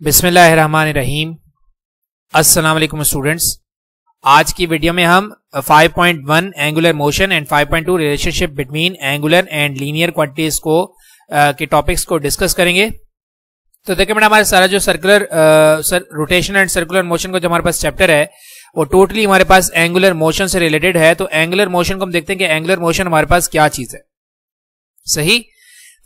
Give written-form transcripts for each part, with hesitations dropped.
बिस्मिल्लाहिर्रहमानिर्रहीम। अस्सलाम वालेकुम स्टूडेंट्स। आज की वीडियो में हम 5.1 angular motion and 5.2 relationship between angular and linear quantities को के टॉपिक्स को डिस्कस करेंगे। तो देखिए बेटा, हमारा सारा जो circular rotation and circular motion का जो हमारे पास चैप्टर है वो टोटली हमारे पास एंगुलर मोशन से रिलेटेड है। तो एंगुलर मोशन को हम देखते हैं कि एंगुलर मोशन हमारे पास क्या चीज है। सही,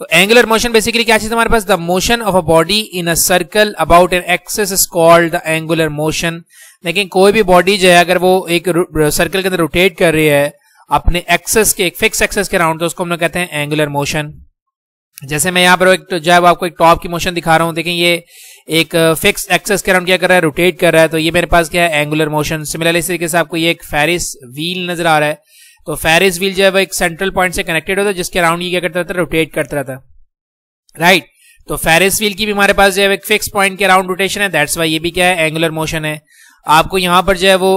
तो एंगुलर मोशन बेसिकली क्या चीज है हमारे पास? The motion of a body in a circle about an axis is called the angular motion. लेकिन कोई भी बॉडी जो है अगर वो एक सर्कल के अंदर रोटेट कर रही है अपने एक्सेस के, एक फिक्स एक्सेस के अराउंड, तो उसको हम लोग कहते हैं एंगुलर मोशन। जैसे मैं यहाँ पर एक जो है आपको एक टॉप की मोशन दिखा रहा हूँ। देखें, ये एक फिक्स एक्सेस के अराउंड क्या कर रहा है? रोटेट कर रहा है। तो ये मेरे पास क्या है? Angular motion. सिमिलरली इस तरीके से आपको ये एक फेरिस व्हील नजर आ रहा है। तो फेरिस व्हील जो है वो एक सेंट्रल पॉइंट से कनेक्टेड होता है जिसके अराउंड ये क्या करता रहता है? रोटेट करता रहता है, राइट। तो फेरिस व्हील की भी हमारे पास जो है एक फिक्स पॉइंट के अराउंड रोटेशन है, दैट्स वाई ये भी क्या है? एंगुलर मोशन है। आपको यहाँ पर जो है वो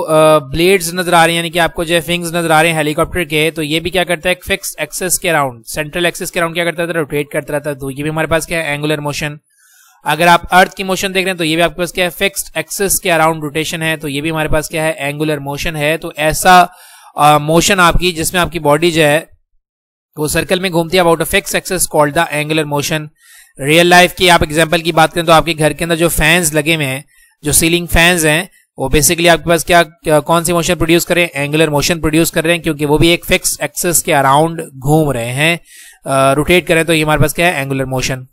ब्लेड्स नजर आ रही है, यानी कि आपको जो है विंग्स नजर आ रहे हैं हेलीकॉप्टर के। तो ये भी क्या करता है? एक फिक्स एक्सेस के अराउंड, सेंट्रल एक्सेस के अराउंड क्या करता था? रोटेट करता रहता है। तो ये भी हमारे पास क्या है? Angular motion. अगर आप अर्थ की मोशन देख रहे हैं तो ये भी आपके पास क्या है? फिक्स्ड एक्सेस के अराउंड रोटेशन है। तो ये भी हमारे पास क्या है? एंगुलर मोशन है। तो ऐसा मोशन आपकी जिसमें आपकी बॉडी जो है वो सर्कल में घूमती है about a fix axis called the angular motion. Real life की आप एग्जांपल की बात करें तो आपके घर के अंदर जो फैंस लगे हुए हैं, जो सीलिंग फैंस हैं, वो बेसिकली आपके पास क्या कौन सी मोशन प्रोड्यूस कर रहे हैं? एंगुलर मोशन प्रोड्यूस कर रहे हैं, क्योंकि वो भी एक फिक्स एक्सेस के अराउंड घूम रहे हैं, रोटेट कर रहे हैं। तो ये हमारे पास क्या है? Angular motion.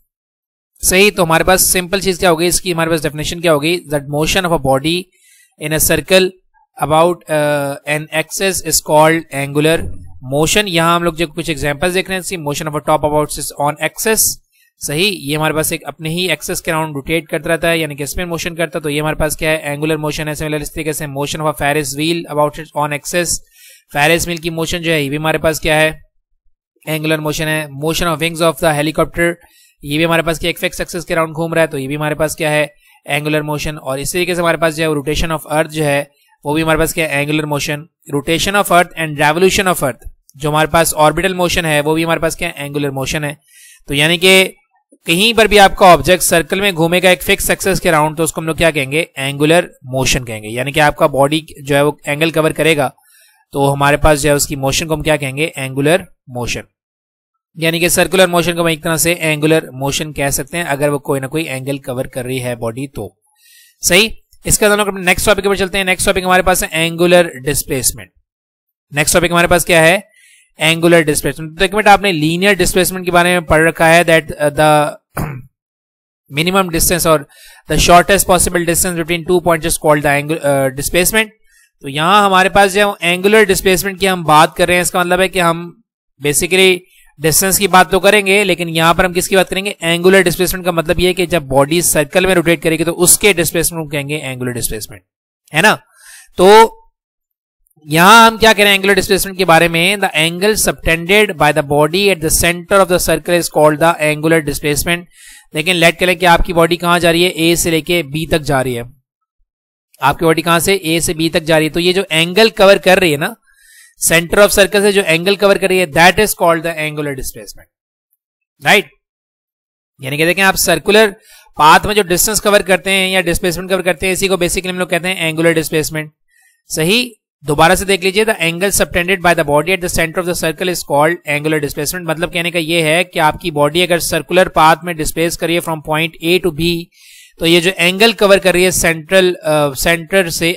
सही, तो हमारे पास सिंपल चीज क्या होगी इसकी? हमारे पास डेफिनेशन क्या होगी? That motion of a body in a circle about an axis is called angular motion. यहां हम लोग जो कुछ एग्जांपल्स देख रहे हैं, motion of a top about own axis. सही, ये हमारे पास एक अपने ही एक्सेस के अराउंड रोटेट करता रहता है, यानी कि स्पिन मोशन करता है। तो ये हमारे पास क्या है? एंगुलर मोशन है। सिमिलर इस तरीके से motion of a ferris wheel about own axis, ferris wheel की मोशन जो है ये भी हमारे पास क्या है? एंगुलर मोशन है। Motion of wings of the helicopter, ये भी हमारे पास क्या? एक फिक्स एक्सेस के अराउंड घूम रहा है। तो ये भी हमारे पास क्या है? Angular motion. और इस तरीके से हमारे पास जो है रोटेशन ऑफ अर्थ जो है वो भी हमारे पास क्या है? Angular motion. Rotation of earth and revolution of earth, जो हमारे पास ऑर्बिटल मोशन है, वो भी हमारे पास क्या है? एंगुलर मोशन है। तो यानी कि कहीं पर भी आपका ऑब्जेक्ट सर्कल में घूमेगा एक फिक्स एक्सेस के अराउंड, तो उसको हम लोग क्या कहेंगे? एंगुलर मोशन कहेंगे। यानी कि आपका बॉडी जो है वो एंगल कवर करेगा, तो हमारे पास जो है उसकी मोशन को हम क्या कहेंगे? Angular motion. यानी कि सर्कुलर मोशन को हम एक तरह से एंगुलर मोशन कह सकते हैं अगर वो कोई ना कोई एंगल कवर कर रही है बॉडी तो। सही, इसके बाद हम लोग नेक्स्ट टॉपिक पर चलते हैं। नेक्स्ट टॉपिक हमारे पास है एंगुलर डिस्प्लेसमेंट। नेक्स्ट टॉपिक हमारे पास क्या है? Angular displacement. तो एक मिनट, आपने लीनियर डिस्प्लेसमेंट के बारे में पढ़ रखा है, दैट द मिनिमम डिस्टेंस और the shortest possible distance between two points is called the displacement. तो यहां हमारे पास जो एंगुलर डिस्प्लेसमेंट की हम बात कर रहे हैं, इसका मतलब है कि हम बेसिकली डिस्टेंस की बात तो करेंगे, लेकिन यहां पर हम किसकी बात करेंगे? एंगुलर डिस्प्लेसमेंट का मतलब ये है कि जब बॉडी सर्कल में रोटेट करेगी तो उसके डिस्प्लेसमेंट को कहेंगे एंगुलर डिस्प्लेसमेंट, है ना। तो यहां हम क्या कह रहे हैं एंगुलर डिस्प्लेसमेंट के बारे में? The angle subtended by the body at the centre of the circle is called the angular displacement. लेकिन लेट करें कि आपकी बॉडी कहां जा रही है? ए से लेके बी तक जा रही है। आपकी बॉडी कहां से? ए से बी तक जा रही है। तो ये जो एंगल कवर कर रही है ना, सेंटर ऑफ सर्कल से जो एंगल कवर कर रही है, that is called the angular displacement, right. यानी कि देखें, आप सर्कुलर पाथ में जो डिस्टेंस कवर करते हैं या डिस्प्लेसमेंट कवर करते हैं, इसी को बेसिकली हम लोग कहते हैं एंगुलर डिस्प्लेसमेंट। सही, दोबारा से देख लीजिए, the angle subtended by the body at the centre of the circle is called angular displacement. मतलब कहने का ये है कि आपकी बॉडी अगर सर्कुलर पाथ में डिस्प्लेस करिए from point A to B, तो ये जो एंगल कवर कर रही है सेंटर से,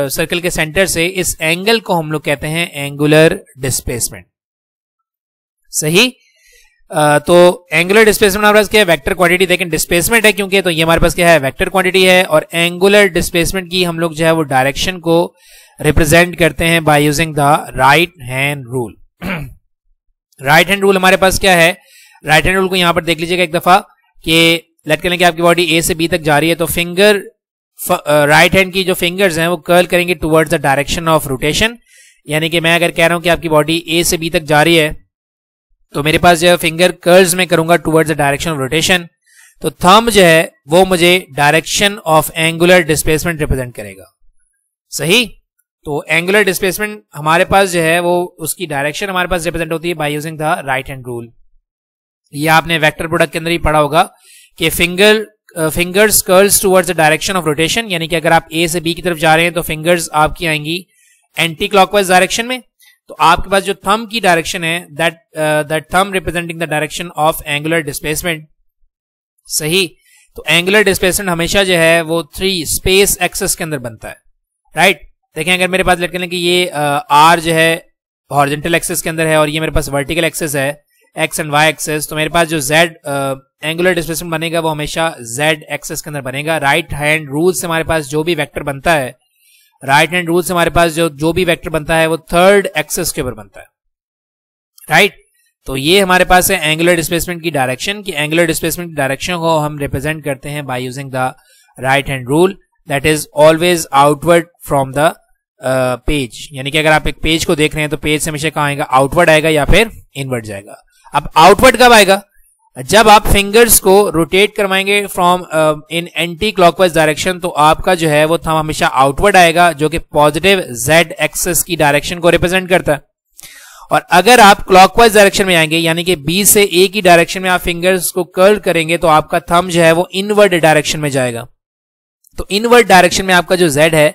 सर्कल के सेंटर से, इस एंगल को हम लोग कहते हैं एंगुलर डिस्प्लेसमेंट। सही, तो एंगुलर डिस्प्लेसमेंट हमारे पास क्या है? Vector quantity. देखें, डिस्प्लेसमेंट है क्योंकि, तो ये हमारे पास क्या है? वेक्टर क्वांटिटी है। और एंगुलर डिस्प्लेसमेंट की हम लोग जो है वो डायरेक्शन को रिप्रेजेंट करते हैं by using the right hand rule. Right hand rule हमारे पास क्या है? राइट हैंड रूल को यहां पर देख लीजिएगा एक दफा कि लेट करें कि आपकी बॉडी ए से बी तक जा रही है, तो फिंगर राइट हैंड की जो फिंगर्स हैं वो कर्ल करेंगे towards the direction of rotation. यानी कि मैं अगर कह रहा हूं कि आपकी बॉडी ए से बी तक जा रही है, तो मेरे पास जो है फिंगर कर्ल्स में करूंगा towards the direction of rotation. तो थंब जो है वो मुझे direction of angular displacement represent करेगा। सही, तो एंगुलर डिस्प्लेसमेंट हमारे पास जो है वो उसकी डायरेक्शन हमारे पास रिप्रेजेंट होती है by using the right hand rule. ये आपने वेक्टर प्रोडक्ट के अंदर ही पढ़ा होगा कि finger fingers curls towards the direction of rotation, यानी कि अगर आप ए से बी की तरफ जा रहे हैं तो फिंगर्स आपकी आएंगी एंटी क्लॉकवाइज डायरेक्शन में। तो आपके पास जो थंब की डायरेक्शन है that thumb representing the direction of angular displacement. सही, तो एंगुलर डिस्प्लेसमेंट हमेशा जो है वो 3 स्पेस एक्सेस के अंदर बनता है, राइट। देखें अगर मेरे पास लेट लें कि ये आर जो है हॉरिजॉन्टल एक्सेस के अंदर है और ये मेरे पास वर्टिकल एक्सेस है एक्स एंड वाई एक्सेस, तो मेरे पास जो जेड एंगुलर डिस्प्लेसमेंट बनेगा वो हमेशा जेड एक्सेस के अंदर बनेगा। राइट हैंड रूल से हमारे पास जो भी वेक्टर बनता है, राइट हैंड रूल से हमारे पास जो भी वेक्टर बनता है वो थर्ड एक्सेस के ऊपर बनता है, राइट। तो ये हमारे पास है एंगुलर डिस्प्लेसमेंट की डायरेक्शन, कि एंगुलर डिस्प्लेसमेंट की डायरेक्शन को हम रिप्रेजेंट करते हैं by using the right hand rule that is always outward from the page. यानी कि अगर आप एक पेज को देख रहे हैं तो पेज से हमेशा कहां आएगा, आउटवर्ड आएगा या फिर इनवर्ड जाएगा। अब आउटवर्ड कब आएगा, जब आप फिंगर्स को रोटेट करवाएंगे from in anti clockwise direction, तो आपका जो है वो थंब हमेशा आउटवर्ड आएगा, जो कि पॉजिटिव जेड एक्सेस की डायरेक्शन को रिप्रेजेंट करता है। और अगर आप क्लॉकवाइज डायरेक्शन में आएंगे, यानी कि बी से ए की डायरेक्शन में आप फिंगर्स को कर्ल करेंगे, तो आपका थंब जो है वो इनवर्ड डायरेक्शन में जाएगा। तो इनवर्ड डायरेक्शन में आपका जो जेड है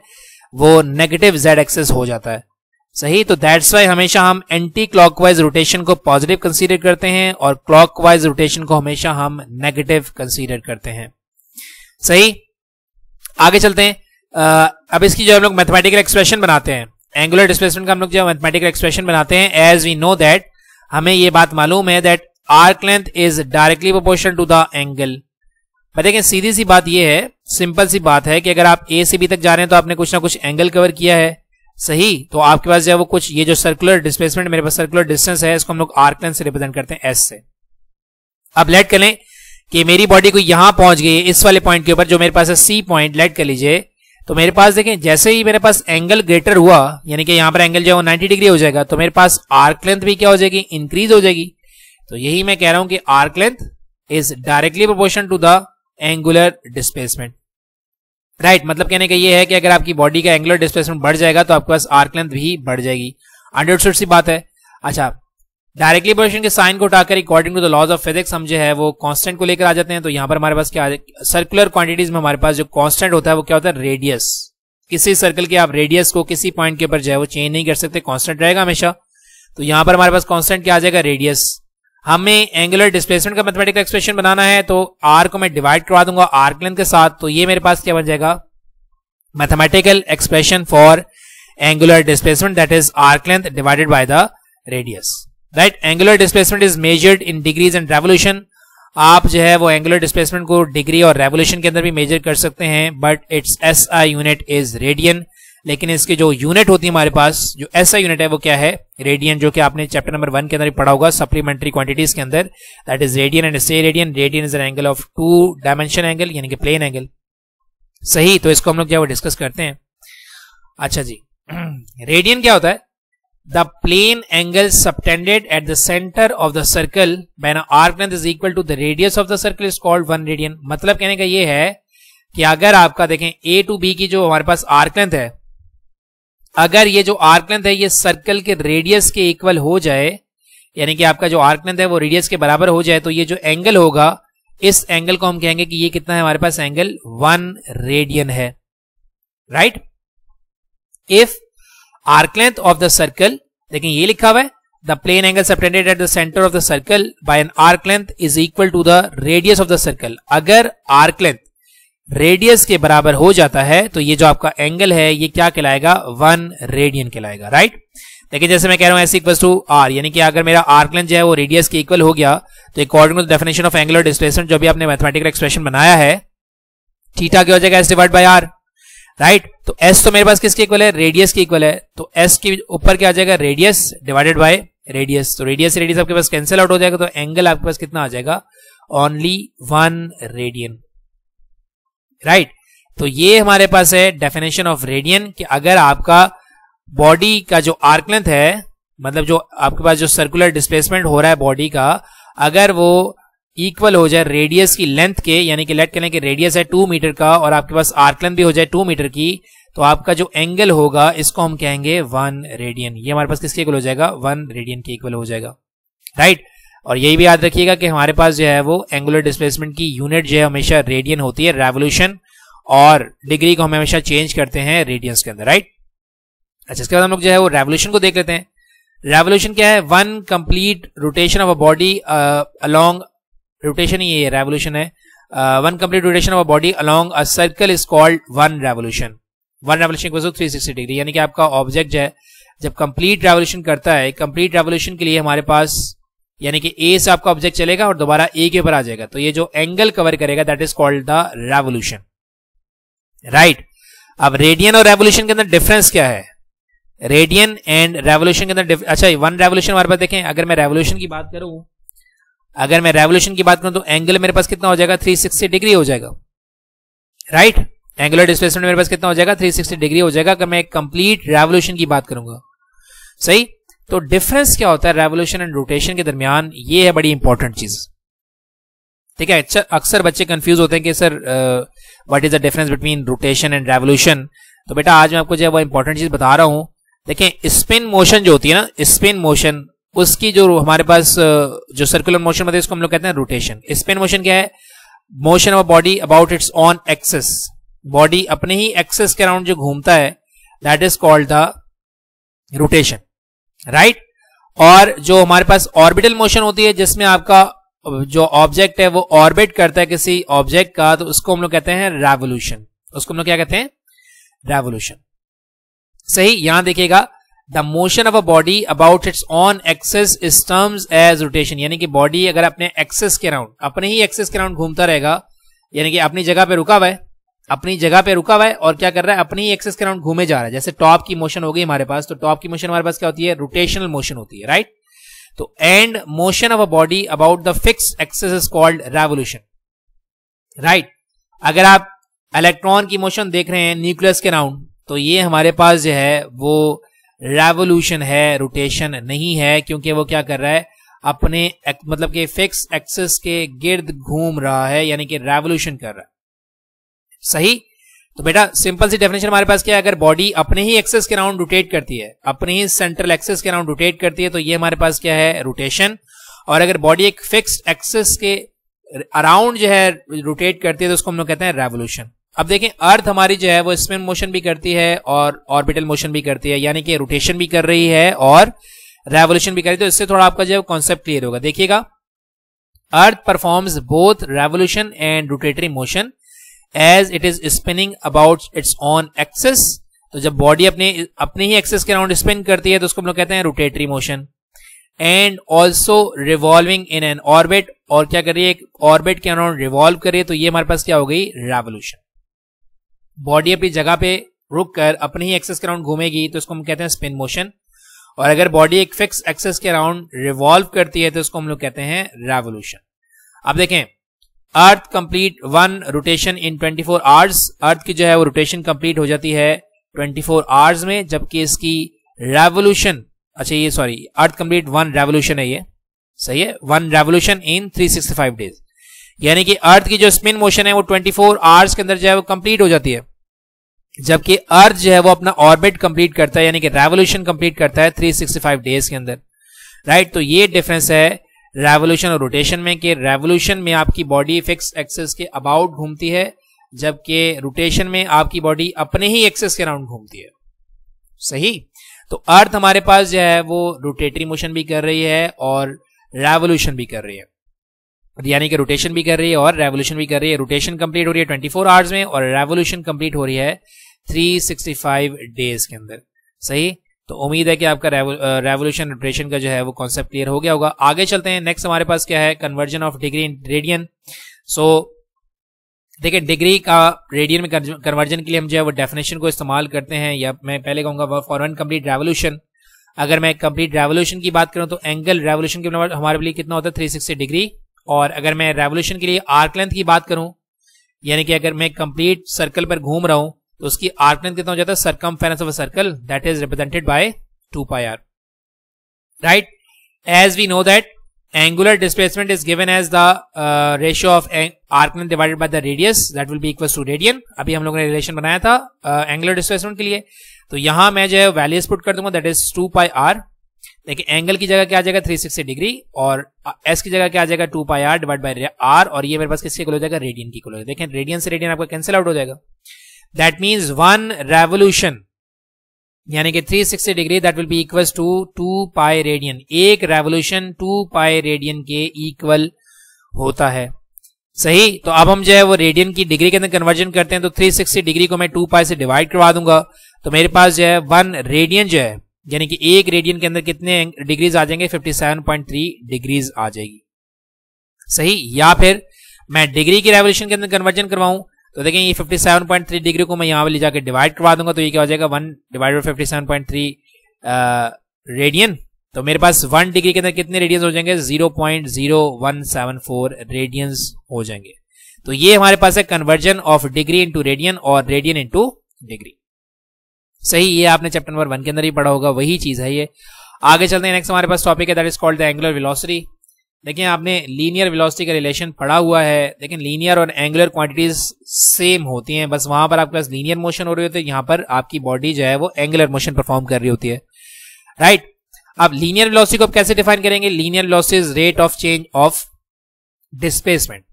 वो नेगेटिव जेड एक्सेस हो जाता है। सही, तो दैट्स वाई हमेशा हम एंटी क्लॉकवाइज रोटेशन को पॉजिटिव कंसीडर करते हैं और क्लॉकवाइज रोटेशन को हमेशा हम नेगेटिव कंसीडर करते हैं। सही, आगे चलते हैं। अब इसकी जो हम लोग मैथमेटिकल एक्सप्रेशन बनाते हैं, एंगुलर डिस्प्लेसमेंट का हम लोग जो मैथमेटिकल एक्सप्रेशन बनाते हैं, एज वी नो दैट, हमें ये बात मालूम है that arc length is directly proportional to the angle. पर देखिए सीधी सी बात ये है, सिंपल सी बात है कि अगर आप ए से बी तक जा रहे हैं तो आपने कुछ ना कुछ एंगल कवर किया है। सही, तो आपके पास जो है वो कुछ, ये जो सर्कुलर डिस्प्लेसमेंट मेरे पास सर्कुलर डिस्टेंस है, इसको हम लोग आर्क लेंथ से रिप्रेजेंट करते हैं एस से। अब लेट कर लें कि मेरी बॉडी को यहां पहुंच गई इस वाले पॉइंट के ऊपर, जो मेरे पास है सी पॉइंट, लेट कर लीजिए। तो मेरे पास देखें जैसे ही मेरे पास एंगल ग्रेटर हुआ, यानी कि यहां पर एंगल जो है वो 90 डिग्री हो जाएगा, तो मेरे पास आर्क लेंथ भी क्या हो जाएगी, इंक्रीज हो जाएगी। तो यही मैं कह रहा हूं कि arc length is directly proportional to the angular displacement, right. मतलब कहने का ये है कि अगर आपकी बॉडी का एंगुलर डिस्प्लेसमेंट बढ़ जाएगा तो आपके पास आर्क लेंथ भी बढ़ जाएगी। अंडरस्टूड सी बात है। अच्छा, डायरेक्टली प्रोपोर्शन के साइन को उठाकर according to the laws of physics हम जो है वो कांस्टेंट को लेकर आ जाते हैं। तो यहां पर हमारे पास क्या, सर्कुलर क्वांटिटीज में हमारे पास जो कांस्टेंट होता है वो क्या होता है, रेडियस। किसी सर्कल के आप रेडियस को किसी पॉइंट के ऊपर जो है वो चेंज नहीं कर सकते, कांस्टेंट रहेगा हमेशा। तो यहां पर हमारे पास कांस्टेंट क्या आ जाएगा, रेडियस। हमें एंगुलर डिस्प्लेसमेंट का मैथमेटिकल एक्सप्रेशन बनाना है, तो आर को मैं डिवाइड करवा दूंगा आर्क लेंथ के साथ, तो ये मेरे पास क्या बन जाएगा, mathematical expression for angular displacement that is arc length divided by the radius, right. Angular displacement is measured in degrees and revolution. आप जो है वो एंगुलर डिस्प्लेसमेंट को डिग्री और रेवोल्यूशन के अंदर भी मेजर कर सकते हैं, but it's SI unit is radian. लेकिन इसकी जो यूनिट होती है हमारे पास, जो एसआई यूनिट है वो क्या है, रेडियन, जो कि आपने चैप्टर नंबर 1 के अंदर पढ़ा होगा सप्लीमेंट्री क्वांटिटीज के अंदर, that is radian and stay radian. Radian is an angle of 2 dimension angle, यानी कि प्लेन एंगल। सही, तो इसको हम लोग जो है वो डिस्कस करते हैं। अच्छा जी, रेडियन क्या होता है, the plane angle subtended at the centre of the circle when arc length is equal to the radius of the circle is called 1 radian. मतलब कहने का ये है कि अगर आपका देखें ए टू बी की जो हमारे पास आर्क लेंथ है, अगर ये जो आर्क लेंथ है ये सर्कल के रेडियस के इक्वल हो जाए, यानी कि आपका जो आर्क लेंथ है वो रेडियस के बराबर हो जाए, तो ये जो एंगल होगा, इस एंगल को हम कहेंगे कि ये कितना है हमारे पास, एंगल 1 रेडियन है, right. If arc length of the circle, देखिए ये लिखा हुआ है, the plane angle subtended at the centre of the circle by an arc length is equal to the radius of the circle. अगर arc length radius के बराबर हो जाता है तो ये जो आपका एंगल है ये क्या कहलाएगा, 1 रेडियन कहलाएगा, राइट। देखिए जैसे मैं कह रहा हूं एस इक्वल टू आर, यानी कि अगर मेरा आर्क लेंथ जो है वो रेडियस के इक्वल हो गया, तो according to the definition of angular displacement जो भी आपने मैथमेटिकल एक्सप्रेशन बनाया है, थीटा क्या हो जाएगा, S divide by R, right. तो एस तो मेरे पास किसके इक्वल है, रेडियस के इक्वल है, तो एस के ऊपर क्या आ जाएगा, रेडियस डिवाइडेड बाय रेडियस। तो रेडियस से रेडियस आपके पास कैंसिल आउट हो जाएगा, तो एंगल आपके पास कितना आ जाएगा, ओनली 1 रेडियन, राइट। तो ये हमारे पास है डेफिनेशन ऑफ रेडियन, कि अगर आपका बॉडी का जो आर्क लेंथ है, मतलब जो आपके पास जो सर्कुलर डिस्प्लेसमेंट हो रहा है बॉडी का, अगर वो इक्वल हो जाए रेडियस की लेंथ के, यानी कि लेट करें कि रेडियस है 2 मीटर का और आपके पास आर्क लेंथ भी हो जाए 2 मीटर की, तो आपका जो एंगल होगा इसको हम कहेंगे 1 रेडियन। ये हमारे पास किसके इक्वल हो जाएगा, 1 रेडियन के इक्वल हो जाएगा, राइट। और यही भी याद रखिएगा कि हमारे पास जो है वो एंगुलर डिस्प्लेसमेंट की यूनिट जो है हमेशा रेडियन होती है, रेवोल्यूशन, और डिग्री को हम हमेशा चेंज करते हैं रेडियंस के अंदर, राइट। अच्छा, इसके बाद हम लोग जो है वो रेवोल्यूशन को देख लेते हैं। रेवोल्यूशन क्या है? One complete rotation of a body along, rotation ही ये रेवोल्यूशन है, one complete rotation of a body along a circle is called one revolution. One revolution equals to 360 degree, यानी कि आपका ऑब्जेक्ट जो है जब कंप्लीट रेवोल्यूशन करता है, कंप्लीट रेवोल्यूशन के लिए हमारे पास यानी कि ए से आपका ऑब्जेक्ट चलेगा और दोबारा ए के ऊपर आ जाएगा, तो ये जो एंगल कवर करेगा that is called the revolution, right. अब रेडियन और रेवोल्यूशन के अंदर डिफरेंस क्या है? रेडियन एंड रेवोल्यूशन के अंदर अच्छा, वन रेवोल्यूशन हमारे पास देखें, अगर मैं रेवोल्यूशन की बात करूं, अगर मैं रेवोल्यूशन की बात करूं तो एंगल मेरे पास कितना हो जाएगा? 360 डिग्री हो जाएगा, राइट। एंगुलर डिस्प्लेसमेंट मेरे पास कितना हो जाएगा? 360 डिग्री हो जाएगा अगर मैं कंप्लीट रेवोल्यूशन की बात करूंगा, सही। तो डिफरेंस क्या होता है रेवोल्यूशन एंड रोटेशन के दरमियान? ये है बड़ी इंपॉर्टेंट चीज, ठीक है। अक्सर बच्चे कंफ्यूज होते हैं कि sir what is the difference between rotation and revolution. तो बेटा आज मैं आपको जो है वो इंपॉर्टेंट चीज बता रहा हूं। देखें, स्पिन मोशन जो होती है ना, स्पिन मोशन, उसकी जो हमारे पास जो सर्कुलर मोशन होती है उसको हम लोग कहते हैं रोटेशन। स्पिन मोशन क्या है? Motion of body about its own axis, body अपने ही एक्सिस के अराउंड जो घूमता है that is called the rotation, right. और जो हमारे पास ऑर्बिटल मोशन होती है जिसमें आपका जो ऑब्जेक्ट है वो ऑर्बिट करता है किसी ऑब्जेक्ट का, तो उसको हम लोग कहते हैं रेवोल्यूशन। उसको हम लोग क्या कहते हैं? रेवोल्यूशन, सही। यहां देखिएगा, the motion of a body about its own axis is terms as rotation, यानी कि बॉडी अगर अपने एक्सिस के अराउंड, अपने ही एक्सिस के अराउंड घूमता रहेगा, यानी कि अपनी जगह पे रुका हुआ है, अपनी जगह पे रुका हुआ है और क्या कर रहा है? अपनी ही एक्सिस के अराउंड घूमे जा रहा है। जैसे टॉप की मोशन हो गई हमारे पास, तो टॉप की मोशन हमारे पास क्या होती है? रोटेशनल मोशन होती है, राइट। तो and motion of a body about the fixed axis is called revolution, right. अगर आप इलेक्ट्रॉन की मोशन देख रहे हैं न्यूक्लियस के अराउंड, तो ये हमारे पास जो है वो रेवोल्यूशन है, रोटेशन नहीं है, क्योंकि वो क्या कर रहा है? अपने मतलब कि फिक्स एक्सिस के गिर्द घूम रहा है, यानी कि रेवोल्यूशन कर रहा है, सही। तो बेटा सिंपल सी डेफिनेशन हमारे पास क्या है? अगर बॉडी अपने ही एक्सिस के अराउंड रोटेट करती है, अपने ही सेंट्रल एक्सिस के अराउंड रोटेट करती है, तो ये हमारे पास क्या है? रोटेशन। और अगर बॉडी एक फिक्स्ड एक्सिस के अराउंड जो है रोटेट करती है तो उसको हम लोग कहते हैं रेवोल्यूशन। अब देखें, अर्थ हमारी जो है वो स्पिन मोशन भी करती है और ऑर्बिटल मोशन भी करती है, यानी कि रोटेशन भी कर रही है और रेवोल्यूशन भी कर रही है। तो इससे थोड़ा आपका जो है कॉन्सेप्ट क्लियर होगा। देखिएगा, earth performs both revolution and rotatory motion as it is spinning about its own axis. तो जब बॉडी अपने ही एक्सिस के अराउंड स्पिन करती है तो उसको हम लोग कहते हैं rotatory motion. And also revolving in an orbit, और क्या कर रही है? एक ऑर्बिट के अराउंड रिवॉल्व कर रही है, तो ये हमारे पास क्या हो गई? रेवोल्यूशन। बॉडी अपनी जगह पे रुक कर अपने ही एक्सिस के अराउंड घूमेगी तो उसको हम कहते हैं स्पिन मोशन। और अगर बॉडी एक फिक्स एक्सिस के अराउंड रिवॉल्व करती है तो उसको हम लोग कहते हैं रेवोल्यूशन। अब देखें, earth complete one rotation in 24 hours. Earth की जो है वो रोटेशन कंप्लीट हो जाती है 24 आवर्स में, जबकि इसकी रेवोल्यूशन, अच्छा ये सॉरी, अर्थ कंप्लीट वन रेवोल्यूशन है, ये सही है, वन रेवोल्यूशन इन 365 डेज। यानी कि अर्थ की जो स्पिन मोशन है वो 24 आवर्स के अंदर जो है वो कंप्लीट हो जाती है, जबकि अर्थ जो है वो अपना ऑर्बिट कंप्लीट करता है, यानी कि रेवोल्यूशन कंप्लीट करता है 365 डेज के अंदर, राइट। तो ये डिफरेंस है रेवोल्यूशन और रोटेशन में, कि रेवोल्यूशन में आपकी बॉडी फिक्स एक्सिस के अबाउट घूमती है, जबकि रोटेशन में आपकी बॉडी अपने ही एक्सिस के अराउंड घूमती है, सही। तो अर्थ हमारे पास जो है वो रोटेटरी मोशन भी कर रही है और रेवोल्यूशन भी कर रही है, यानी कि रोटेशन भी कर रही है और रेवोल्यूशन भी कर रही है। रोटेशन कंप्लीट हो रही है 24 आवर्स में और रेवोल्यूशन कंप्लीट हो रही है 365 डेज के अंदर, सही। तो उम्मीद है कि आपका रेवोल्यूशन रोटेशन का जो है वो कॉन्सेप्ट क्लियर हो गया होगा। आगे चलते हैं, नेक्स्ट हमारे पास क्या है? Conversion of degree in radian. So देखिए, डिग्री का रेडियन में कन्वर्जन के लिए हम जो है वो डेफिनेशन को इस्तेमाल करते हैं, या मैं पहले कहूंगा फॉर वन कंप्लीट रेवोल्यूशन। अगर मैं कंप्लीट रेवोल्यूशन की बात करूं तो एंगल रेवोल्यूशन के हमारे लिए कितना होता है? 360 डिग्री। और अगर मैं रेवोल्यूशन के लिए आर्क लेंथ की बात करूं, यानी कि अगर मैं कंप्लीट सर्कल पर घूम रहा हूं तो उसकी आर्क लेंथ कितना हो जाता है? Circumference of a circle, that is represented by 2πr, right. As we know that angular displacement is given as the ratio of arc length divided by the radius, that will be equal to radian. अभी हम लोगों ने relation बनाया था angular displacement के लिए, तो यहां मैं जो है वैल्यूज पुट कर दूंगा, दैट इज 2πr, देखिए एंगल की जगह क्या आ जाएगा 360 डिग्री और एस की जगह क्या आ जाएगा 2 पाई आर डिवाइड बाय आर और ये मेरे पास किसके इक्वल हो जाएगा रेडियन की इक्वल हो जाएगा। देखें रेडियन से रेडियन आपका कैंसिल आउट हो जाएगा। दैट मींस 1 रेवोल्यूशन यानी कि 360 degree that will be equals to 2 pi radian. एक रेवोल्यूशन 2 पाई रेडियन के इक्वल होता है। सही, तो अब हम जो है वो रेडियन की डिग्री के अंदर कन्वर्जन करते हैं तो 360 डिग्री को मैं 2 पाई से डिवाइड करवा दूंगा तो मेरे पास जो है 1 रेडियन जो है यानी कि एक रेडियन के अंदर कितने डिग्रीज आ जाएंगे 57.3 डिग्रीज आ जाएगी। सही, या फिर मैं डिग्री की रेवोल्यूशन के अंदर कन्वर्जन करवाऊं तो देखें ये 57.3 डिग्री को मैं यहां पर ले जाकर डिवाइड करवा दूंगा तो ये क्या हो जाएगा 1 डिवाइडेड 57.3 रेडियन। तो मेरे पास 1 डिग्री के अंदर कितने रेडियंस हो जाएंगे 0.0174 रेडियंस हो जाएंगे। तो ये हमारे पास है conversion of degree into radian और रेडियन इंटू डिग्री। सही, ये आपने चैप्टर नंबर 1 के अंदर ही पढ़ा होगा, वही चीज है ये। आगे चलते हैं, नेक्स्ट हमारे पास टॉपिक है that is called the angular velocity. देखिए आपने लीनियर वेलोसिटी का रिलेशन पढ़ा हुआ है। लेकिन लीनियर और एंगुलर क्वांटिटीज सेम होती हैं, बस वहां पर आपके पास लीनियर मोशन हो रही होती है, यहाँ पर आपकी बॉडी जो है वो एंगुलर मोशन परफॉर्म कर रही होती है। राइट, अब लीनियर वेलोसिटी को आप कैसे डिफाइन करेंगे? Linear velocity is rate of change of displacement.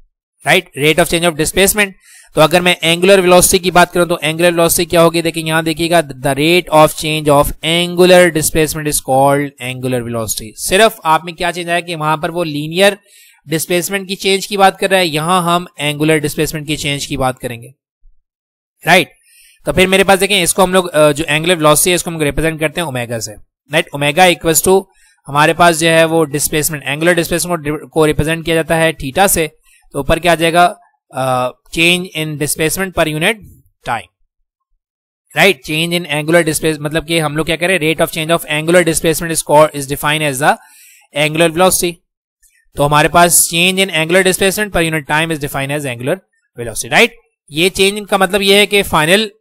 Right, rate of change of displacement. तो अगर मैं एंगुलर वेलोसिटी की बात करूं तो एंगुलर वेलोसिटी क्या होगी? देखिए यहां देखिएगा the rate of change of angular displacement is called angular velocity. सिर्फ आप में क्या चेंज आया कि वहां पर वो लीनियर डिस्प्लेसमेंट की चेंज की बात कर रहा है, यहां हम एंगुलर डिस्प्लेसमेंट की चेंज की बात करेंगे। राइट, तो फिर मेरे पास देखें इसको हम लोग जो एंगुलर वेलोसिटी है इसको हम रिप्रेजेंट करते हैं ओमेगा से। राइट, ओमेगा इक्वल्स टू हमारे पास जो है वो डिस्प्लेसमेंट एंगुलर डिस्प्लेसमेंट को रिप्रेजेंट किया जाता है थीटा से। तो ऊपर क्या आ जाएगा चेंज इन डिस्प्लेसमेंट पर unit time. Right, change in angular displacement मतलब कि हम लोग क्या करें, rate of change of angular displacement is defined as the angular velocity. तो हमारे पास चेंज इन एंगुलर डिस्प्लेसमेंट पर unit time is defined as angular velocity. Right, ये चेंज का मतलब ये है कि final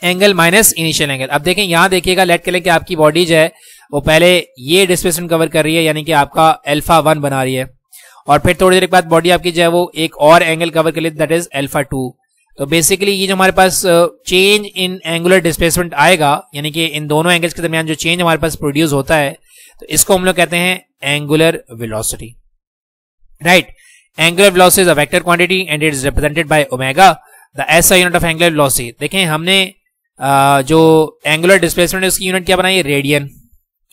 angle minus initial angle. अब देखें यहां देखिएगा, लेट करें कि आपकी बॉडी जो है वो पहले ये डिस्प्लेसमेंट कवर कर रही है यानी कि आपका अल्फा 1 बना रही है और फिर थोड़ी देर के बाद बॉडी आपकी जो है वो एक और एंगल कवर कर लेती है दैट इज अल्फा 2। तो बेसिकली ये जो हमारे पास चेंज इन एंगुलर डिस्प्लेसमेंट आएगा यानी कि इन दोनों एंगल्स के दरमियान जो चेंज हमारे पास प्रोड्यूस होता है तो इसको हम लोग कहते हैं angular velocity. Right, angular velocity is a vector quantity and it is represented by omega the SI unit of angular velocity. देखें हमने जो एंगुलर डिस्प्लेसमेंट है उसकी यूनिट क्या बनाई है रेडियन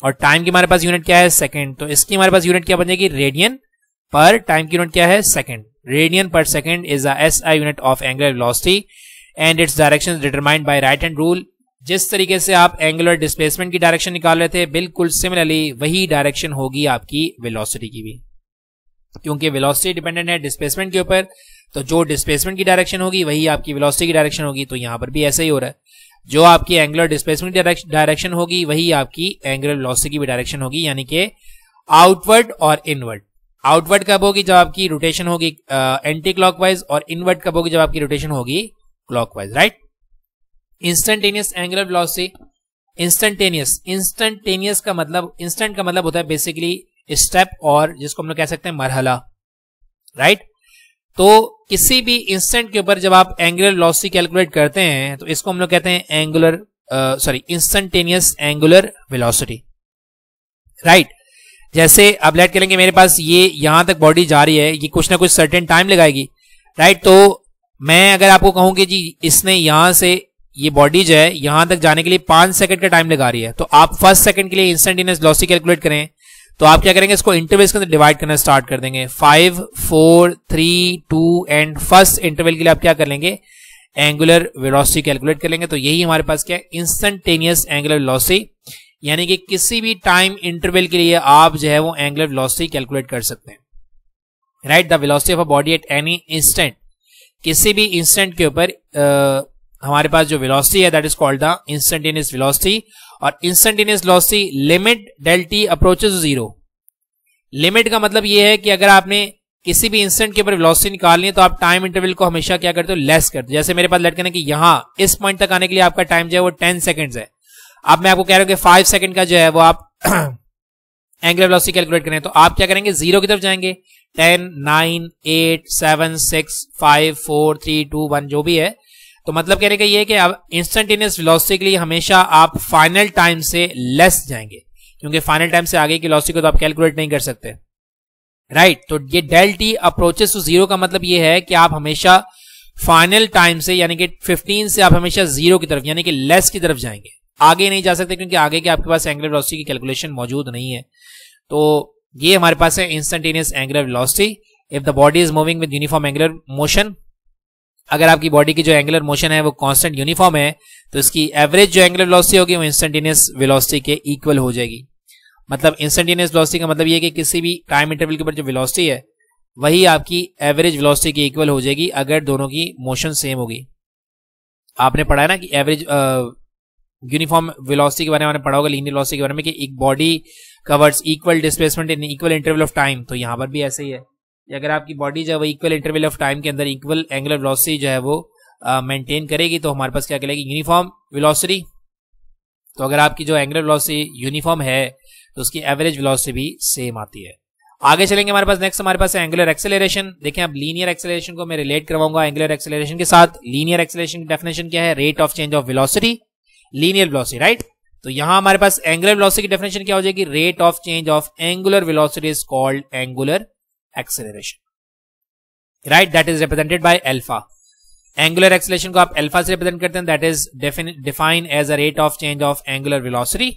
और टाइम की हमारे पास यूनिट क्या है सेकंड। तो इसकी हमारे पास यूनिट क्या बनेगी रेडियन पर टाइम की यूनिट क्या है सेकंड। रेडियन पर second is the SI unit of angular velocity and its direction determined by right hand rule. जिस तरीके से आप एंगुलर डिस्प्लेसमेंट की डायरेक्शन निकाल रहे थे बिल्कुल सिमिलरली वही डायरेक्शन होगी आपकी वेलोसिटी की भी, क्योंकि वेलोसिटी डिपेंडेंट है डिस्प्लेसमेंट के ऊपर। तो जो डिस्प्लेसमेंट की डायरेक्शन होगी वही आपकी वेलोसिटी की डायरेक्शन होगी। तो यहां पर भी ऐसा ही हो रहा है, जो आपकी एंगुलर डिस्प्लेसमेंट डायरेक्शन होगी वही आपकी एंगुलर वेलोसिटी की भी डायरेक्शन होगी, यानी कि आउटवर्ड और इनवर्ड। आउटवर्ड कब होगी? जब आपकी रोटेशन होगी एंटी क्लॉकवाइज, और इनवर्ड कब होगी? जब आपकी रोटेशन होगी clockwise. Right, instantaneous angular velocity. Instantaneous का मतलब, इंस्टेंट का मतलब होता है बेसिकली स्टेप और जिसको हम लोग कह सकते हैं मरहला। राइट, तो किसी भी इंस्टेंट के ऊपर जब आप एंगुलर वेलोसिटी कैलकुलेट करते हैं तो इसको हम लोग कहते हैं इंस्टेंटेनियस एंगुलर वेलोसिटी। राइट, जैसे अब लेट करेंगे मेरे पास ये यहां तक बॉडी जा रही है, ये कुछ ना कुछ सर्टेन टाइम लगाएगी। राइट, तो मैं अगर आपको कहूं कि जी इसने यहां से ये बॉडी जो है यहां तक जाने के लिए 5 सेकंड का टाइम लगा रही है, तो आप फर्स्ट सेकंड के लिए इंस्टेंटेनियस वेलोसिटी कैलकुलेट करें तो आप क्या करेंगे, इसको इंटरवल्स के अंदर डिवाइड करना स्टार्ट कर देंगे। 5, 4, 3, 2 एंड फर्स्ट इंटरवल के लिए आप क्या कर लेंगे, एंगुलर वेलोसिटी कैलकुलेट कर लेंगे। तो यही हमारे पास क्या है, इंस्टेंटेनियस एंगुलर वेलोसिटी, यानी कि किसी भी टाइम इंटरवल के लिए आप जो है वो एंगुलर वेलोसिटी कैलकुलेट कर सकते हैं। Right, the velocity of a body at any instant, किसी भी इंस्टेंट के ऊपर हमारे पास जो वेलोसिटी है that is called the instantaneous velocity. और instantaneous velocity limit del t approaches zero. Limit का मतलब ये है कि अगर आपने किसी भी इंस्टेंट के ऊपर वेलोसिटी निकालनी है तो आप टाइम इंटरवल को हमेशा क्या करते हो, लेस करते हो। जैसे मेरे पास लेट करना कि यहां इस पॉइंट तक आने के लिए आपका टाइम जो है वो 10 सेकंड्स है। अब मैं आपको कह रहा हूं कि 5 सेकंड का जो है वो आप एंगुलर वेलोसिटी कैलकुलेट करें, तो आप क्या करेंगे, जीरो की तरफ जाएंगे। 10, 9, 8, 7, 6, 5, 4, 3, 2, 1 जो भी है। तो मतलब कहने का ये है कि अब इंस्टेंटेनियस वेलोसिटी के लिए हमेशा आप फाइनल टाइम से लेस जाएंगे, क्योंकि फाइनल टाइम से आगे की वेलोसिटी को तो आप कैलकुलेट नहीं कर सकते, राइट। तो ये del t approaches to zero का मतलब ये है कि आप हमेशा फाइनल टाइम से यानी कि 15 से आप हमेशा जीरो की तरफ यानी कि लेस की तरफ जाएंगे, आगे नहीं जा सकते क्योंकि आगे के आपके पास एंगुलर वेलोसिटी की कैलकुलेशन मौजूद नहीं है। तो ये हमारे पास है instantaneous angular velocity if the body is moving with uniform angular motion. अगर आपकी बॉडी की जो एंगुलर मोशन है वो कांस्टेंट यूनिफॉर्म है तो इसकी एवरेज जो एंगुलर वेलोसिटी होगी वो इंस्टेंटेनियस वेलोसिटी के इक्वल हो जाएगी। मतलब इंस्टेंटेनियस वेलोसिटी का मतलब ये है कि किसी भी टाइम इंटरवल के ऊपर जो वेलोसिटी है वही आपकी एवरेज वेलोसिटी के इक्वल हो जाएगी अगर दोनों की मोशन सेम होगी। आपने पढ़ा है ना कि एवरेज यूनिफॉर्म वेलोसिटी के बारे में आपने पढ़ा होगा, लीनियर वेलोसिटी के बारे में, कि एक body covers equal displacement in equal interval of time. तो यहाँ पर भी ऐसे ही है, अगर आपकी बॉडी जो है वो इक्वल इंटरवल ऑफ टाइम के अंदर इक्वल एंगुलर वेलोसिटी जो है वो मेंटेन करेगी तो हमारे पास क्या कहलाएगी, यूनिफॉर्म वेलोसिटी। तो अगर आपकी जो एंगुलर वेलोसिटी यूनिफॉर्म है तो उसकी एवरेज वेलोसिटी भी सेम आती है। आगे चलेंगे, हमारे पास नेक्स्ट हमारे पास है एंगुलर एक्सेलरेशन। देखें अब लीनियर एक्सेलरेशन को मैं रिलेट करवाऊंगा एंगुलर एक्सेलरेशन के साथ। लीनियर एक्सेलरेशन की डेफिनेशन क्या है, rate of change of velocity, linear velocity, right. तो यहां हमारे पास एंगुलर वेलोसिटी की डेफिनेशन क्या हो जाएगी, rate of change of angular velocity is called angular acceleration, right, that is represented by alpha. Angular acceleration को आप अल्फा से रिप्रेजेंट करते हैं, that is defined as a rate of change of angular velocity,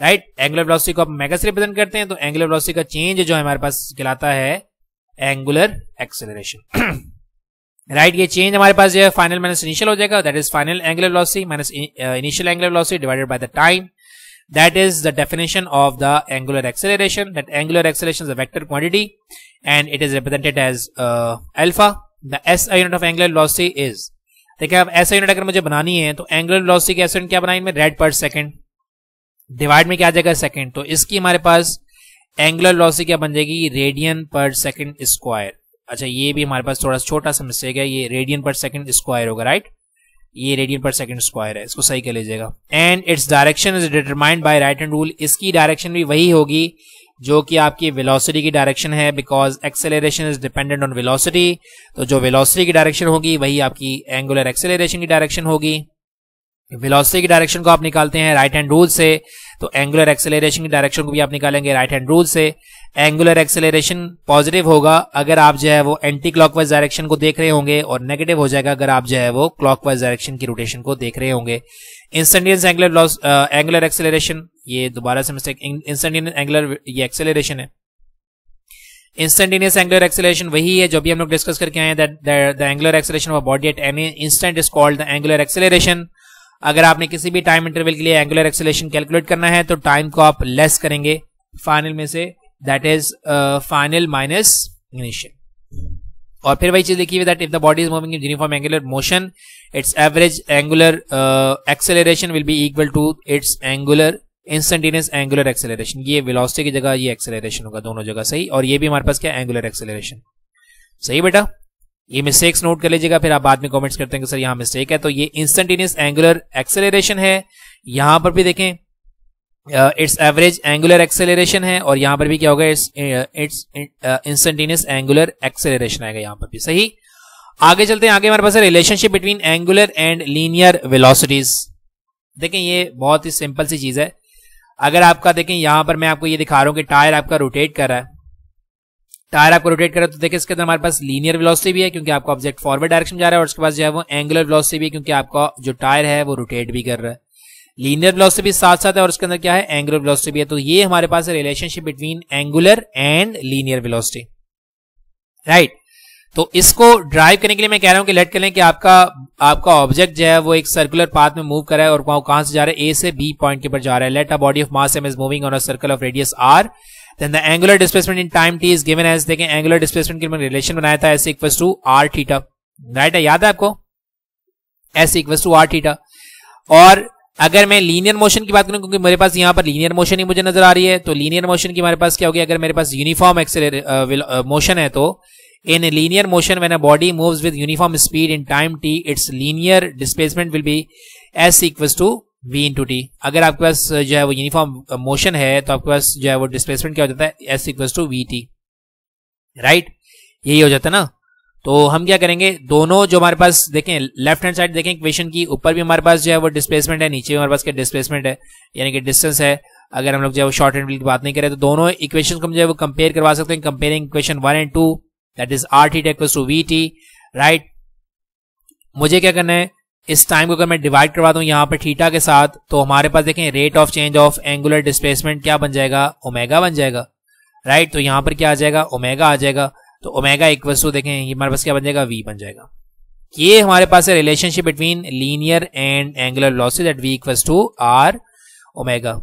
right. Angular velocity को आप mega से represent करते हैं तो एंगुलर वेलोसिटी का चेंज जो है हमारे पास कहलाता है एंगुलर एक्सेलरेशन, राइट। ये चेंज हमारे पास जो है फाइनल माइनस इनिशियल हो जाएगा, that is final angular velocity minus initial angular velocity divided by the time, that is the definition of the angular acceleration. That angular acceleration is a vector quantity and it is represented as alpha. The SI unit of angular velocity is, देखिए अब SI unit अगर मुझे बनानी है तो angular velocity की SI unit क्या बनाई मैं, रेड पर सेकंड, डिवाइड में क्या आ जाएगा सेकंड। तो इसकी हमारे पास angular velocity क्या बन जाएगी, रेडियन पर सेकंड स्क्वायर। अच्छा ये भी हमारे पास थोड़ा छोटा सा मिस्टेक है, ये रेडियन पर सेकंड स्क्वायर होगा, राइट, ये रेडियन पर सेकंड स्क्वायर है, इसको सही कर लीजिएगा। And its direction is determined by right hand rule, इसकी डायरेक्शन भी वही होगी जो कि आपकी वेलोसिटी की डायरेक्शन है, because acceleration is dependent on velocity. तो जो वेलोसिटी की डायरेक्शन होगी वही आपकी एंगुलर एक्सेलरेशन की डायरेक्शन होगी। वेलोसिटी की डायरेक्शन को आप निकालते हैं राइट हैंड रूल से, तो एंगुलर एक्सेलरेशन की डायरेक्शन को भी आप निकालेंगे राइट हैंड रूल से। एंगुलर एक्सेलरेशन पॉजिटिव होगा अगर आप जो है वो एंटी क्लॉकवाइज डायरेक्शन को देख रहे होंगे, और नेगेटिव हो जाएगा अगर आप जो है वो क्लॉकवाइज डायरेक्शन की रोटेशन को देख रहे होंगे। इंस्टेंटेनियस एंगुलर एक्सेलरेशन, ये दोबारा से मिस्टेक, इंस्टेंटेनियस एंगुलर ये एक्सेलरेशन है। इंस्टेंटेनियस एंगुलर एक्सेलरेशन वही है जो भी हम लोग डिस्कस करके आए हैं, that the angular acceleration of body at any instant is called the angular acceleration. अगर आपने किसी भी टाइम इंटरवल के लिए एंगुलर एक्सेलरेशन कैलकुलेट करना है तो टाइम को आप लेस करेंगे फाइनल में से, that is final minus initial. और फिर वही चीज देखिए, that if the body is moving in uniform angular motion its average angular acceleration will be equal to its angular instantaneous angular acceleration. ये वेलोसिटी की जगह ये एक्सेलरेशन होगा, दोनों जगह सही। और ये भी हमारे पास क्या, एंगुलर एक्सेलरेशन, सही बेटा। ये मिस्टेक्स नोट कर लीजिएगा, फिर आप बाद में कमेंट्स करते हैं कि सर यहाँ मिस्टेक है। तो ये इंस्टेंटेनियस एंगुलर एक्सेलरेशन है, यहां पर भी देखें इट्स एवरेज एंगुलर एक्सेलरेशन है, और यहां पर भी क्या होगा, इट्स इंस्टेंटेनियस एंगुलर एक्सेलरेशन आएगा यहां पर भी, सही। आगे चलते हैं, आगे हमारे पास है relationship between angular and linear velocities. देखें ये बहुत ही सिंपल सी चीज है। अगर आपका देखें यहां पर मैं आपको ये दिखा रहा हूं कि टायर आपका रोटेट कर रहा है, टायर आपको रोटेट कर रहा है, तो देखिए इसके अंदर हमारे पास लीनियर वेलोसिटी भी है क्योंकि आपका ऑब्जेक्ट फॉरवर्ड डायरेक्शन जा रहा है, और उसके पास जो है वो एंगुलर वेलोसिटी भी है क्योंकि आपका जो टायर है वो रोटेट भी कर रहा है। लीनियर वेलोसिटी भी साथ साथ है और उसके अंदर क्या है, एंगुलर वेलोसिटी भी है। तो ये हमारे पास है relationship between angular and linear velocity, right. तो इसको ड्राइव करने के लिए मैं कह रहा हूं कि लेट कर लें कि आपका ऑब्जेक्ट जो है वो एक सर्कुलर पाथ में मूव कर रहा है, और कहां से जा रहा है, ए से बी पॉइंट के ऊपर जा रहा है। Let a body of mass m is moving on a circle of radius r, then the angular displacement in time t is given as, देखें एंगुलर डिस्प्लेसमेंट के लिए रिलेशन बनाया था s equals to r theta, right है, याद है आपको, s equals to r theta. और अगर मैं लीनियर मोशन की बात करूं, क्योंकि मेरे पास यहां पर लीनियर मोशन ही मुझे नजर आ रही है, तो लीनियर मोशन की हमारे पास क्या होगी, अगर मेरे पास यूनिफॉर्म मोशन है तो in a linear motion when a body moves with uniform speed in time t its linear displacement will be s equals to v into t। अगर आपके पास जो है वो यूनिफॉर्म मोशन है तो आपके पास जो है वो डिस्प्लेसमेंट क्या हो जाता है, s equals to vt, right, यही हो जाता है ना। तो हम क्या करेंगे, दोनों जो हमारे पास देखें लेफ्ट हैंड साइड देखें इक्वेशन की, ऊपर भी हमारे पास जो है वो डिस्प्लेसमेंट है, नीचे भी हमारे पास क्या डिस्प्लेसमेंट है यानी कि डिस्टेंस है। अगर हम लोग जो है वो शॉर्ट हैंड की बात नहीं करें तो दोनों इक्वेशन को हम जो है वो कंपेयर करवा सकते हैं, comparing equation 1 and 2 that is r theta equals to v t, right. मुझे क्या करना है, इस टाइम को अगर मैं डिवाइड करवा दूं यहाँ पर थीटा के साथ, तो हमारे पास देखें rate of change of angular displacement क्या बन जाएगा, ओमेगा बन जाएगा, राइट। तो यहाँ पर क्या आ जाएगा, ओमेगा आ जाएगा। तो ओमेगा इक्वल्स टू देखें ये हमारे पास क्या बन जाएगा, v बन जाएगा। ये हमारे पास है relationship between linear and angular velocity that v equals to r omega,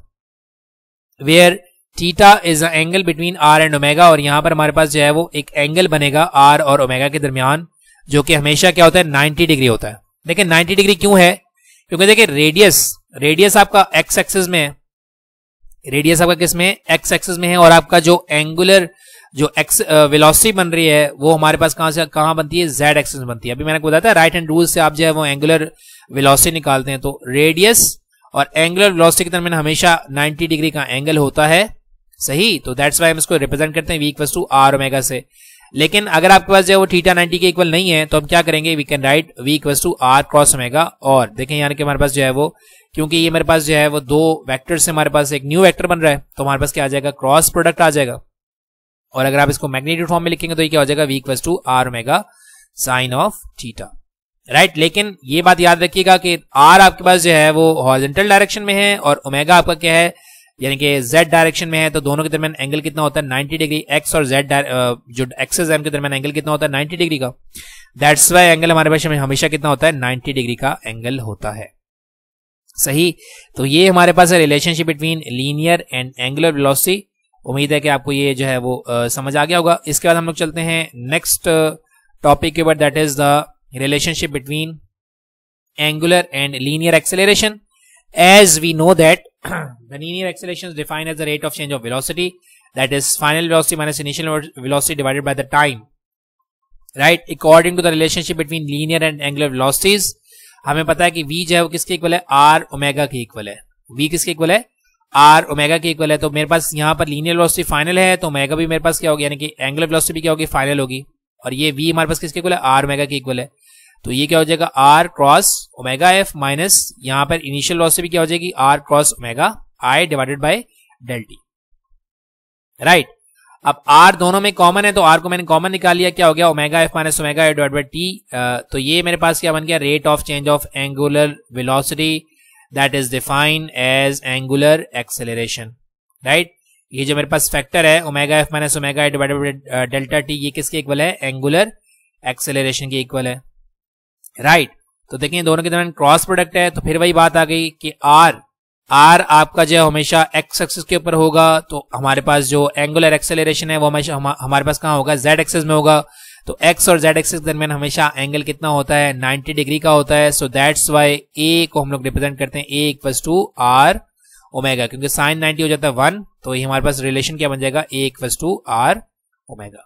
where theta is a angle between r and omega. और यहाँ पर हमारे पास जो है वो एक एंगल बनेगा r और ओमेगा के दरमियान, जो कि हमेशा क्या होता है, 90 डिग्री होता है। देखिए 90 डिग्री क्यों है, क्योंकि देखिए रेडियस आपका x एक्सिस में है, रेडियस आपका किस में है, x एक्सिस में है, और आपका जो एंगुलर जो एक्स वेलोसिटी बन रही है वो हमारे पास कहां से कहां बनती है, z एक्सिस में बनती है। अभी मैंने आपको बताया था राइट हैंड रूल से आप जो है वो एंगुलर वेलोसिटी निकालते हैं, तो रेडियस और एंगुलर वेलोसिटी के दरमियान हमेशा 90 डिग्री का एंगल होता है, सही। तो दैट्स वाई हम इसको रिप्रेजेंट करते हैं v equals to r omega से। लेकिन अगर आपके पास जो है वो थीटा 90 के इक्वल नहीं है तो हम क्या करेंगे, we can write v equals to r cross omega. और देखें यानी कि हमारे पास जो है वो, क्योंकि ये मेरे पास जो है वो दो वेक्टर से हमारे पास एक न्यू वेक्टर बन रहा है, तो हमारे पास क्या आ जाएगा, क्रॉस प्रोडक्ट आ जाएगा। और अगर आप इसको मैग्नीट्यूड फॉर्म में लिखेंगे तो ये क्या हो जाएगा, v equals to r omega sine of theta, right. लेकिन ये बात याद रखिएगा कि r आपके पास जो है वो हॉरिजॉन्टल डायरेक्शन में है और ओमेगा आपका क्या है, यानी कि z डायरेक्शन में है। तो दोनों के दरमियान एंगल कितना होता है, 90 डिग्री। x और z जो एक्सिस m के दरमियान एंगल कितना होता है, 90 डिग्री का। दैट्स वाई एंगल हमारे पास में हमेशा कितना होता है, 90 डिग्री का एंगल होता है, सही। तो ये हमारे पास है relationship between linear and angular velocity. उम्मीद है कि आपको ये जो है वो समझ आ गया होगा। इसके बाद हम लोग चलते हैं नेक्स्ट टॉपिक के ऊपर, that is the relationship between angular and linear acceleration. As we know that the linear acceleration is defined as the rate of change of velocity, that is final velocity minus initial velocity divided by the time, right? According to the relationship between linear and angular velocities, हमें पता है कि v जो है वो किसके equal है, r omega के इक्वल है। v किसके इक्वल है, r ओमेगा के इक्वल है। तो मेरे पास यहाँ पर लीनियर वेलोसिटी फाइनल है, तो ओमेगा भी मेरे पास क्या होगी, यानी कि एंगुलर वेलोसिटी भी क्या होगी, फाइनल होगी। और ये v हमारे पास किसके इक्वल है, r ओमेगा के इक्वल है। तो ये क्या हो जाएगा, r cross omega f minus यहाँ पर इनिशियल वेलोसिटी भी क्या हो जाएगी, r cross omega i divided by del t, right. अब r दोनों में कॉमन है, तो r को मैंने कॉमन निकाल लिया, क्या हो गया, omega f minus omega i divided by t। तो ये मेरे पास क्या बन गया, rate of change of angular velocity that is defined as angular acceleration, right. ये जो मेरे पास फैक्टर है omega f minus omega i divided by delta t, ये किसके इक्वल है, एंगुलर एक्सेलरेशन के इक्वल है, राइट। तो देखिए दोनों के दरमियान क्रॉस प्रोडक्ट है, तो फिर वही बात आ गई कि r आपका जो है हमेशा x एक्सिस के ऊपर होगा, तो हमारे पास जो एंगुलर एक्सेलरेशन है वो हमेशा हमारे पास कहाँ होगा, z एक्सिस में होगा। तो x और z एक्सिस के दरमियान हमेशा एंगल कितना होता है, 90 डिग्री का होता है। सो दैट्स वाई a को हम लोग रिप्रेजेंट करते हैं a equals to r omega, क्योंकि साइन 90 हो जाता है 1, तो ये हमारे पास रिलेशन क्या बन जाएगा, a equals to r omega,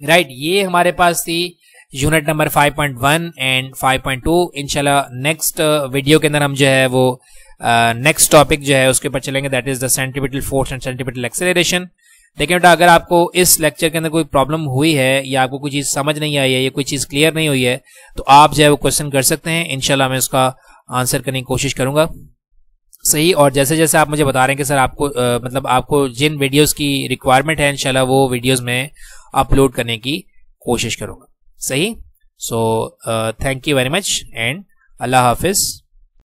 right. ये हमारे पास थी यूनिट नंबर 5.1 एंड 5.2। इंशाल्लाह नेक्स्ट वीडियो के अंदर हम जो है वो नेक्स्ट टॉपिक जो है उसके ऊपर चलेंगे, that is the centripetal force and centripetal acceleration. देखिए बेटा, अगर आपको इस लेक्चर के अंदर कोई प्रॉब्लम हुई है या आपको कोई चीज समझ नहीं आई है या कोई चीज क्लियर नहीं हुई है, तो आप जो है वो क्वेश्चन कर सकते हैं, इंशाल्लाह मैं उसका आंसर करने की कोशिश करूंगा, सही। और जैसे जैसे आप मुझे बता रहे हैं कि सर आपको मतलब आपको जिन वीडियोस की रिक्वायरमेंट है, इंशाल्लाह वो वीडियोस में अपलोड करने की कोशिश करूंगा, सही। So thank you very much and Allah Hafiz.